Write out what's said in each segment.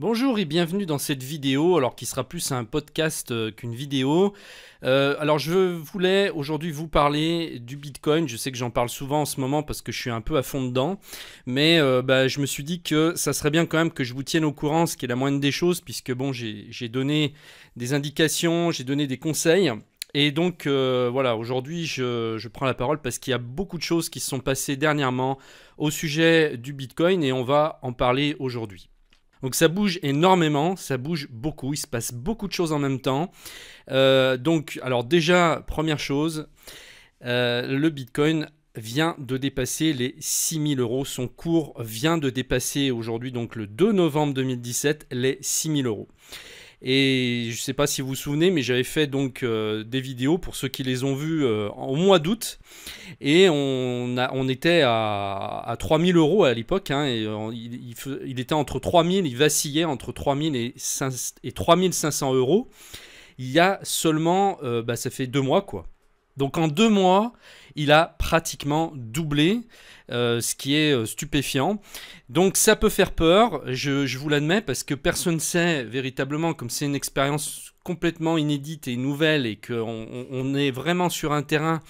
Bonjour et bienvenue dans cette vidéo, alors qui sera plus un podcast qu'une vidéo. Alors je voulais aujourd'hui vous parler du Bitcoin. Je sais que j'en parle souvent en ce moment parce que je suis un peu à fond dedans, mais je me suis dit que ça serait bien quand même que je vous tienne au courant, ce qui est la moindre des choses, puisque bon, j'ai donné des indications, j'ai donné des conseils. Et donc voilà, aujourd'hui je prends la parole parce qu'il y a beaucoup de choses qui se sont passées dernièrement au sujet du Bitcoin et on va en parler aujourd'hui. Donc ça bouge énormément, ça bouge beaucoup, il se passe beaucoup de choses en même temps. Alors déjà, première chose, le Bitcoin vient de dépasser les 6000 euros. Son cours vient de dépasser aujourd'hui, donc le 2 novembre 2017, les 6000 euros. Et je ne sais pas si vous vous souvenez, mais j'avais fait donc des vidéos pour ceux qui les ont vues au mois d'août. Et on était à 3000 euros à l'époque. Hein, et il était entre 3000, il vacillait entre 3000 et 3500 euros. Il y a seulement, ça fait 2 mois quoi. Donc en 2 mois, il a pratiquement doublé, ce qui est stupéfiant. Donc ça peut faire peur, je vous l'admets, parce que personne ne sait véritablement, comme c'est une expérience complètement inédite et nouvelle, et qu'on est vraiment sur un terrain,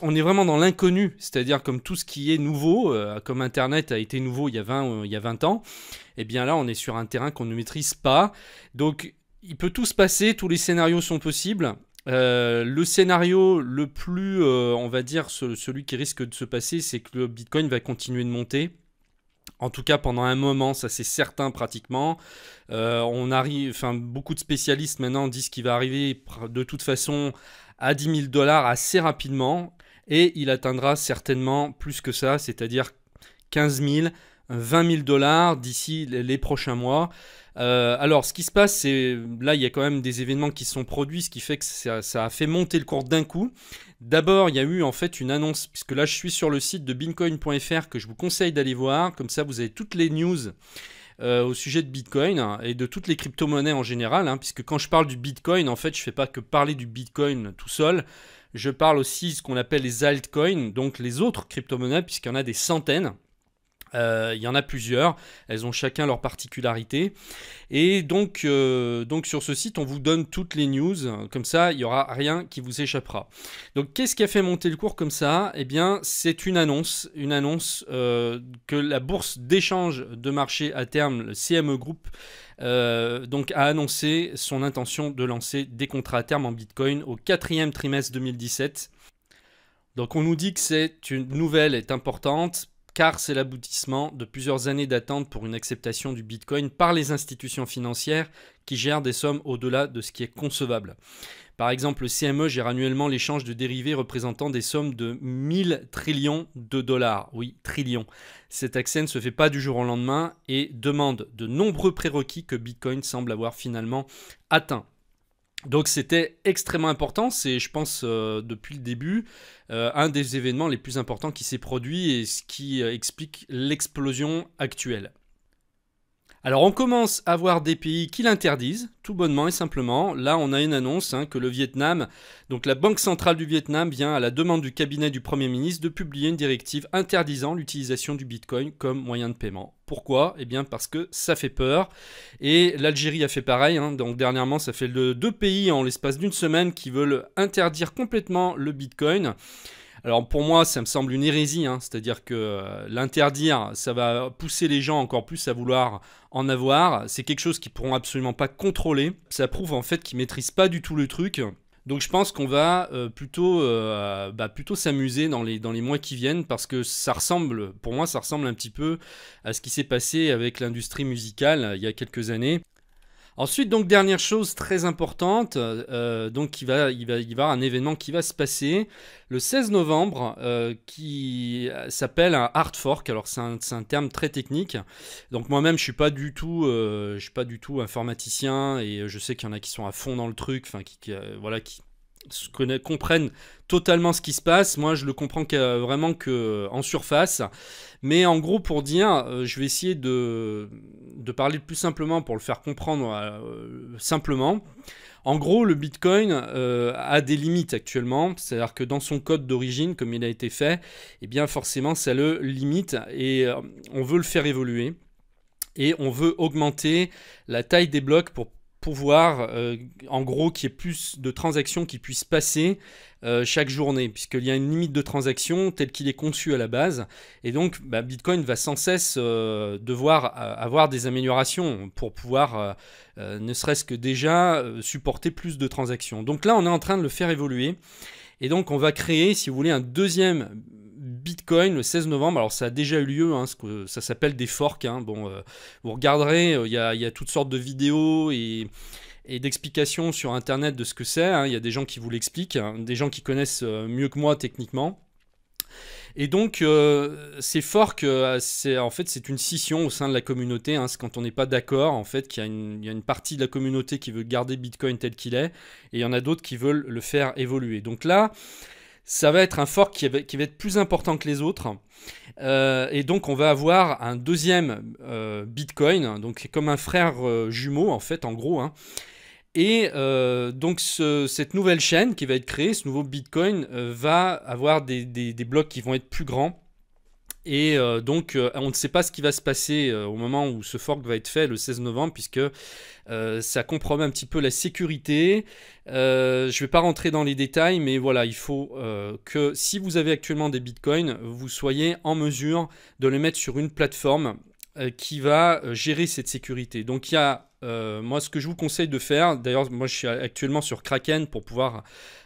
on est vraiment dans l'inconnu, c'est-à-dire comme tout ce qui est nouveau, comme Internet a été nouveau il y a 20 ans, et bien là on est sur un terrain qu'on ne maîtrise pas. Donc il peut tout se passer, tous les scénarios sont possibles. Le scénario le plus, on va dire, celui qui risque de se passer, c'est que le Bitcoin va continuer de monter. En tout cas, pendant un moment, ça c'est certain pratiquement. Beaucoup de spécialistes maintenant disent qu'il va arriver de toute façon à 10 000 dollars assez rapidement. Et il atteindra certainement plus que ça, c'est-à-dire 15 000, 20 000 dollars d'ici les prochains mois. Alors, ce qui se passe, c'est là, il y a quand même des événements qui se sont produits, ce qui fait que ça a fait monter le cours d'un coup. D'abord, il y a eu en fait une annonce, puisque là, je suis sur le site de bitcoin.fr que je vous conseille d'aller voir. Comme ça, vous avez toutes les news au sujet de Bitcoin et de toutes les crypto-monnaies en général, hein, puisque quand je parle du Bitcoin, en fait, je ne fais pas que parler du Bitcoin tout seul. Je parle aussi de ce qu'on appelle les altcoins, donc les autres crypto-monnaies, puisqu'il y en a des centaines. Il y en a plusieurs, elles ont chacun leur particularité. Et donc sur ce site, on vous donne toutes les news, comme ça, il n'y aura rien qui vous échappera. Donc qu'est-ce qui a fait monter le cours comme ça? Eh bien, c'est une annonce que la bourse d'échange de marché à terme, le CME Group, a annoncé son intention de lancer des contrats à terme en Bitcoin au 4e trimestre 2017. Donc on nous dit que une nouvelle est importante, car c'est l'aboutissement de plusieurs années d'attente pour une acceptation du Bitcoin par les institutions financières qui gèrent des sommes au-delà de ce qui est concevable. Par exemple, le CME gère annuellement l'échange de dérivés représentant des sommes de 1000 trillions de dollars. Oui, trillions. Cet accès ne se fait pas du jour au lendemain et demande de nombreux prérequis que Bitcoin semble avoir finalement atteints. Donc c'était extrêmement important, c'est je pense depuis le début un des événements les plus importants qui s'est produit et ce qui explique l'explosion actuelle. Alors on commence à voir des pays qui l'interdisent, tout bonnement et simplement. Là on a une annonce que le Vietnam, donc la Banque centrale du Vietnam vient à la demande du cabinet du Premier ministre de publier une directive interdisant l'utilisation du Bitcoin comme moyen de paiement. Pourquoi? Eh bien parce que ça fait peur. Et l'Algérie a fait pareil. Donc dernièrement ça fait deux pays en l'espace d'une semaine qui veulent interdire complètement le Bitcoin. Alors pour moi, ça me semble une hérésie, c'est-à-dire que l'interdire, ça va pousser les gens encore plus à vouloir en avoir. C'est quelque chose qu'ils pourront absolument pas contrôler. Ça prouve en fait qu'ils maîtrisent pas du tout le truc. Donc je pense qu'on va plutôt s'amuser dans les mois qui viennent parce que pour moi, ça ressemble un petit peu à ce qui s'est passé avec l'industrie musicale il y a quelques années. Ensuite, donc dernière chose très importante, donc il va y avoir un événement qui va se passer le 16 novembre qui s'appelle un hard fork. Alors c'est un terme très technique. Donc moi-même je suis pas du tout informaticien et je sais qu'il y en a qui sont à fond dans le truc, enfin qui comprennent totalement ce qui se passe. Moi je le comprends vraiment que en surface. Mais en gros, pour dire, je vais essayer de parler plus simplement pour le faire comprendre simplement. En gros, le Bitcoin a des limites actuellement, c'est-à-dire que dans son code d'origine, comme il a été fait, eh bien forcément ça le limite et on veut le faire évoluer. et on veut augmenter la taille des blocs pour pouvoir, en gros, qu'il y ait plus de transactions qui puissent passer chaque journée, puisqu'il y a une limite de transactions telle qu'il est conçu à la base, et donc Bitcoin va sans cesse devoir avoir des améliorations pour pouvoir, ne serait-ce que déjà, supporter plus de transactions. Donc là, on est en train de le faire évoluer, et donc on va créer, si vous voulez, un deuxième Bitcoin le 16 novembre. Alors ça a déjà eu lieu, hein, ça s'appelle des forks. Hein. Bon, vous regarderez, il y a toutes sortes de vidéos et d'explications sur internet de ce que c'est. Hein. Il y a des gens qui vous l'expliquent, hein, des gens qui connaissent mieux que moi techniquement. Et donc ces forks, en fait c'est une scission au sein de la communauté. Hein. C'est quand on n'est pas d'accord, en fait, qu'il y a une partie de la communauté qui veut garder Bitcoin tel qu'il est, et il y en a d'autres qui veulent le faire évoluer. Donc là, ça va être un fork qui va être plus important que les autres. Et donc on va avoir un deuxième Bitcoin, donc comme un frère jumeau en fait, en gros. Hein. Et donc cette nouvelle chaîne qui va être créée, ce nouveau Bitcoin, va avoir des blocs qui vont être plus grands. Et donc on ne sait pas ce qui va se passer au moment où ce fork va être fait le 16 novembre, puisque ça compromet un petit peu la sécurité. Je ne vais pas rentrer dans les détails, mais voilà, il faut que si vous avez actuellement des bitcoins, vous soyez en mesure de les mettre sur une plateforme qui va gérer cette sécurité. Donc il y a, moi ce que je vous conseille de faire, d'ailleurs moi je suis actuellement sur Kraken pour pouvoir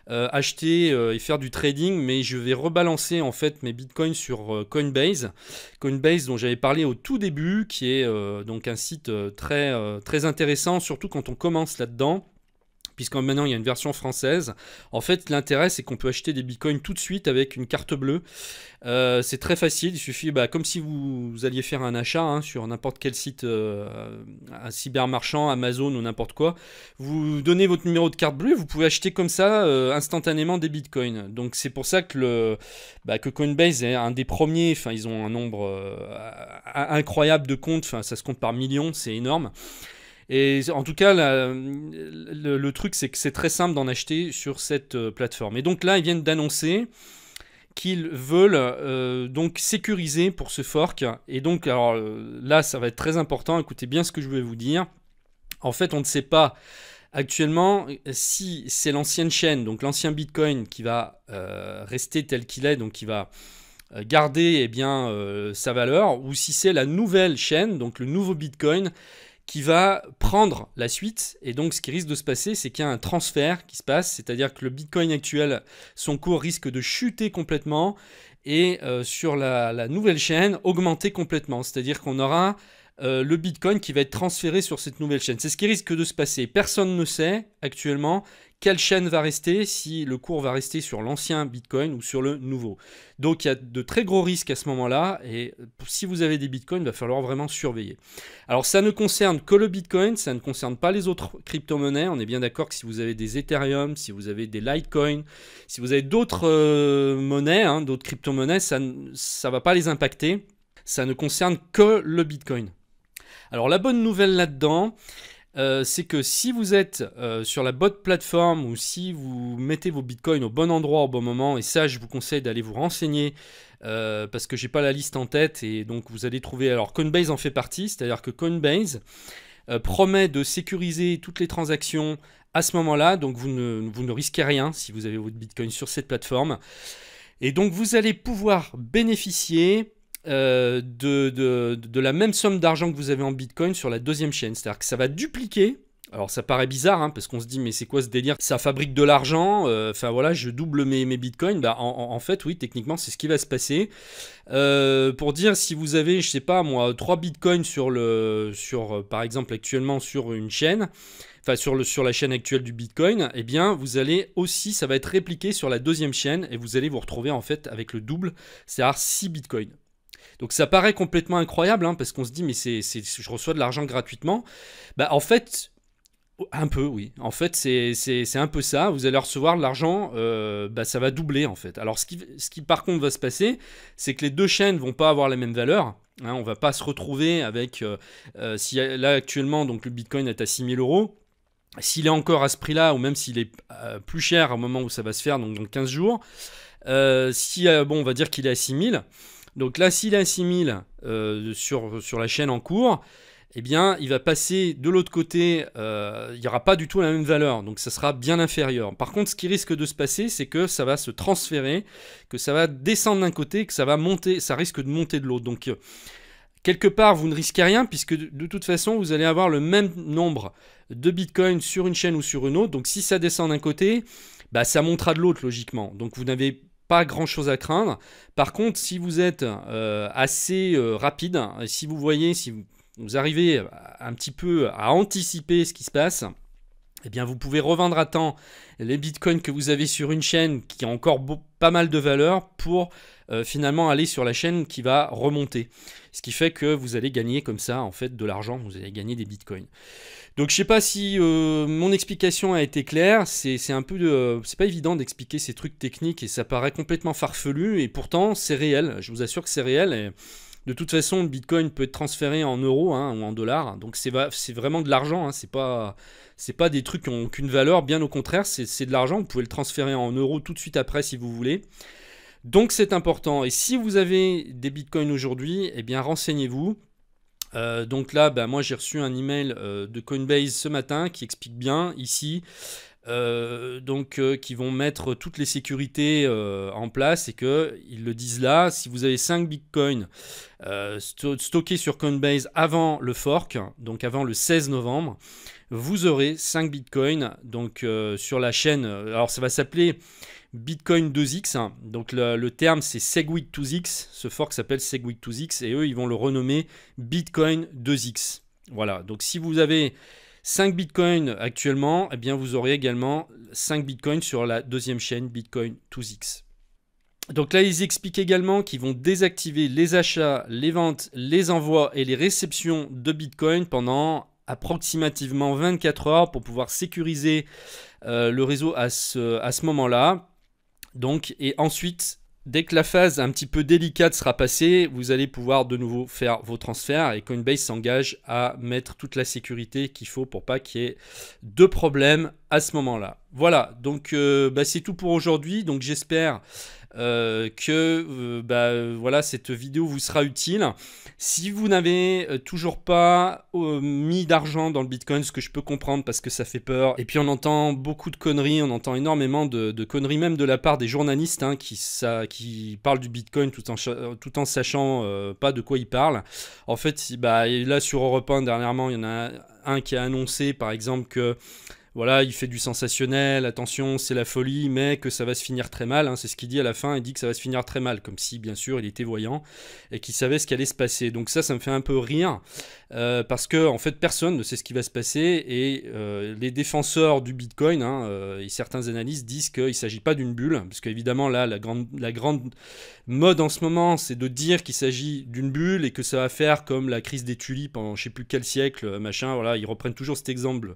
acheter et faire du trading, mais je vais rebalancer en fait mes bitcoins sur Coinbase. Coinbase dont j'avais parlé au tout début, qui est donc un site très intéressant, surtout quand on commence là-dedans. Puisque maintenant il y a une version française. En fait, l'intérêt, c'est qu'on peut acheter des bitcoins tout de suite avec une carte bleue. C'est très facile, il suffit, comme si vous alliez faire un achat hein, sur n'importe quel site, un cybermarchand, Amazon ou n'importe quoi. Vous donnez votre numéro de carte bleue, vous pouvez acheter comme ça instantanément des bitcoins. Donc c'est pour ça que, que Coinbase est un des premiers, enfin ils ont un nombre incroyable de comptes, enfin ça se compte par millions, c'est énorme. Et en tout cas, le truc, c'est que c'est très simple d'en acheter sur cette plateforme. Et donc là, ils viennent d'annoncer qu'ils veulent donc sécuriser pour ce fork. Et donc, alors là, ça va être très important. Écoutez bien ce que je vais vous dire. En fait, on ne sait pas actuellement si c'est l'ancienne chaîne, donc l'ancien Bitcoin, qui va rester tel qu'il est, donc qui va garder sa valeur, ou si c'est la nouvelle chaîne, donc le nouveau Bitcoin, qui va prendre la suite. Et donc ce qui risque de se passer, c'est qu'il y a un transfert qui se passe, c'est-à-dire que le Bitcoin actuel, son cours risque de chuter complètement et sur la nouvelle chaîne, augmenter complètement. C'est-à-dire qu'on aura le Bitcoin qui va être transféré sur cette nouvelle chaîne. C'est ce qui risque de se passer. Personne ne sait actuellement quelle chaîne va rester, si le cours va rester sur l'ancien Bitcoin ou sur le nouveau. Donc il y a de très gros risques à ce moment-là, et si vous avez des Bitcoins, il va falloir vraiment surveiller. Alors ça ne concerne que le Bitcoin, ça ne concerne pas les autres crypto-monnaies. On est bien d'accord que si vous avez des Ethereum, si vous avez des Litecoin, si vous avez d'autres monnaies, hein, d'autres crypto-monnaies, ça ne va pas les impacter. Ça ne concerne que le Bitcoin. Alors la bonne nouvelle là-dedans, c'est que si vous êtes sur la bonne plateforme, ou si vous mettez vos bitcoins au bon endroit au bon moment, et ça je vous conseille d'aller vous renseigner parce que j'ai pas la liste en tête, et donc vous allez trouver, alors Coinbase en fait partie, c'est-à-dire que Coinbase promet de sécuriser toutes les transactions à ce moment-là, donc vous ne risquez rien si vous avez votre bitcoin sur cette plateforme, et donc vous allez pouvoir bénéficier de la même somme d'argent que vous avez en Bitcoin sur la deuxième chaîne. C'est-à-dire que ça va dupliquer. Alors ça paraît bizarre, hein, parce qu'on se dit mais c'est quoi ce délire? Ça fabrique de l'argent, enfin voilà, je double mes bitcoins. En fait oui, techniquement c'est ce qui va se passer. Pour dire, si vous avez, je sais pas moi, 3 bitcoins par exemple actuellement sur une chaîne, enfin sur la chaîne actuelle du Bitcoin, eh bien vous allez aussi, ça va être répliqué sur la deuxième chaîne, et vous allez vous retrouver en fait avec le double, c'est-à-dire 6 bitcoins. Donc ça paraît complètement incroyable, hein, parce qu'on se dit mais je reçois de l'argent gratuitement. En fait, un peu oui. En fait c'est un peu ça. Vous allez recevoir de l'argent, ça va doubler en fait. Alors ce qui par contre va se passer, c'est que les deux chaînes vont pas avoir la même valeur. Hein, on va pas se retrouver avec, si là actuellement donc le Bitcoin est à 6000 euros. S'il est encore à ce prix-là, ou même s'il est plus cher au moment où ça va se faire, donc dans 15 jours, on va dire qu'il est à 6000. Donc là, s'il est à 6000 sur la chaîne en cours, eh bien, il va passer de l'autre côté, il n'y aura pas du tout la même valeur, donc ça sera bien inférieur. Par contre, ce qui risque de se passer, c'est que ça va se transférer, que ça va descendre d'un côté, que ça va monter, ça risque de monter de l'autre. Donc, quelque part, vous ne risquez rien, puisque de toute façon, vous allez avoir le même nombre de Bitcoin sur une chaîne ou sur une autre. Donc, si ça descend d'un côté, bah, ça montera de l'autre, logiquement. Donc, vous n'avez pas grand chose à craindre. Par contre, si vous êtes assez rapide, si vous voyez, si vous arrivez un petit peu à anticiper ce qui se passe, eh bien vous pouvez revendre à temps les bitcoins que vous avez sur une chaîne qui a encore pas mal de valeur pour finalement aller sur la chaîne qui va remonter. Ce qui fait que vous allez gagner comme ça en fait de l'argent, vous allez gagner des bitcoins. Donc je sais pas si mon explication a été claire, c'est un peu c'est pas évident d'expliquer ces trucs techniques et ça paraît complètement farfelu et pourtant c'est réel, je vous assure que c'est réel. Et de toute façon, le Bitcoin peut être transféré en euros ou en dollars, donc c'est vraiment de l'argent, c'est pas des trucs qui n'ont aucune valeur, bien au contraire, c'est de l'argent, vous pouvez le transférer en euros tout de suite après si vous voulez. Donc c'est important, et si vous avez des Bitcoins aujourd'hui, eh bien renseignez-vous. Donc là, moi j'ai reçu un email de Coinbase ce matin qui explique bien ici qui vont mettre toutes les sécurités en place et qu'ils le disent là, si vous avez 5 bitcoins stockés sur Coinbase avant le fork, donc avant le 16 novembre, vous aurez 5 bitcoins donc, sur la chaîne. Alors ça va s'appeler Bitcoin 2x, donc le terme c'est Segwit2x, ce fork s'appelle Segwit2x et eux ils vont le renommer Bitcoin 2x. Voilà, donc si vous avez 5 bitcoins actuellement, eh bien vous aurez également 5 bitcoins sur la deuxième chaîne Bitcoin 2x. Donc là, ils expliquent également qu'ils vont désactiver les achats, les ventes, les envois et les réceptions de bitcoin pendant approximativement 24 heures pour pouvoir sécuriser le réseau à ce moment-là. Donc, et ensuite, dès que la phase un petit peu délicate sera passée, vous allez pouvoir de nouveau faire vos transferts et Coinbase s'engage à mettre toute la sécurité qu'il faut pour pas qu'il y ait de problème à ce moment-là. Voilà, donc c'est tout pour aujourd'hui. Donc j'espère voilà, cette vidéo vous sera utile. Si vous n'avez toujours pas mis d'argent dans le Bitcoin, ce que je peux comprendre parce que ça fait peur, et puis on entend beaucoup de conneries, on entend énormément de conneries même de la part des journalistes qui parlent du Bitcoin tout en sachant pas de quoi ils parlent. En fait, là sur Europe 1 dernièrement, il y en a un qui a annoncé par exemple que voilà, il fait du sensationnel, attention, c'est la folie, mais que ça va se finir très mal. C'est ce qu'il dit à la fin, il dit que ça va se finir très mal, comme si, bien sûr, il était voyant et qu'il savait ce qui allait se passer. Donc ça me fait un peu rire, parce que, en fait, personne ne sait ce qui va se passer, et les défenseurs du Bitcoin, et certains analystes disent qu'il ne s'agit pas d'une bulle, parce qu'évidemment, là, la grande mode en ce moment, c'est de dire qu'il s'agit d'une bulle et que ça va faire comme la crise des tulipes en je ne sais plus quel siècle, machin, voilà, ils reprennent toujours cet exemple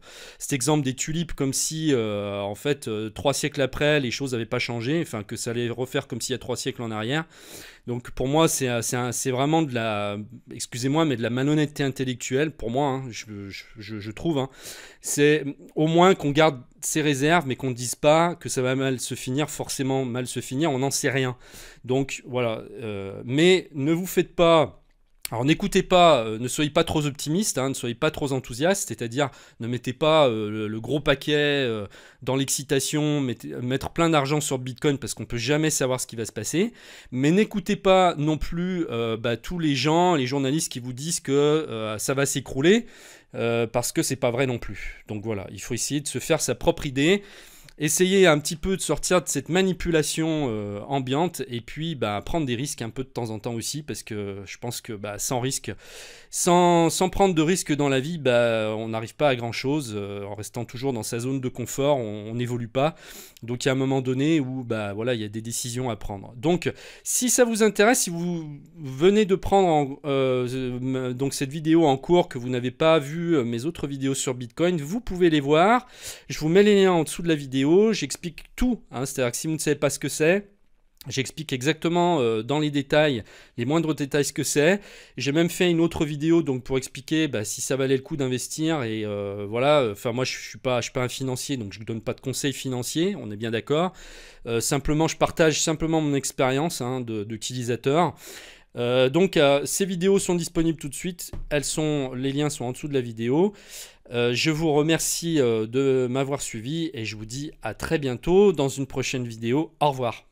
des tulipes comme si, en fait, 3 siècles après, les choses n'avaient pas changé, enfin que ça allait refaire comme s'il y a 3 siècles en arrière. Donc pour moi, c'est vraiment de la, excusez-moi, mais de la malhonnêteté intellectuelle, pour moi, je trouve. C'est au moins qu'on garde ses réserves, mais qu'on ne dise pas que ça va mal se finir, forcément mal se finir, on n'en sait rien. Donc voilà, mais ne vous faites pas... Alors n'écoutez pas, ne soyez pas trop optimistes, ne soyez pas trop enthousiastes, c'est-à-dire ne mettez pas le gros paquet dans l'excitation, mettre plein d'argent sur Bitcoin parce qu'on ne peut jamais savoir ce qui va se passer, mais n'écoutez pas non plus tous les gens, les journalistes qui vous disent que ça va s'écrouler, parce que c'est pas vrai non plus. Donc voilà, il faut essayer de se faire sa propre idée. Essayez un petit peu de sortir de cette manipulation ambiante et puis prendre des risques un peu de temps en temps aussi, parce que je pense que sans risque, sans prendre de risques dans la vie, on n'arrive pas à grand chose. En restant toujours dans sa zone de confort, on n'évolue pas. Donc il y a un moment donné où voilà, il y a des décisions à prendre. Donc si ça vous intéresse, si vous venez de prendre donc cette vidéo en cours, que vous n'avez pas vu mes autres vidéos sur Bitcoin, vous pouvez les voir. Je vous mets les liens en dessous de la vidéo. J'explique tout, c'est-à-dire que si vous ne savez pas ce que c'est, j'explique exactement dans les détails, les moindres détails ce que c'est. J'ai même fait une autre vidéo donc pour expliquer si ça valait le coup d'investir, et voilà, enfin moi je suis pas un financier, donc je ne donne pas de conseils financiers, on est bien d'accord. Simplement je partage simplement mon expérience d'utilisateur. Ces vidéos sont disponibles tout de suite. Les liens sont en dessous de la vidéo. Je vous remercie de m'avoir suivi et je vous dis à très bientôt dans une prochaine vidéo. Au revoir.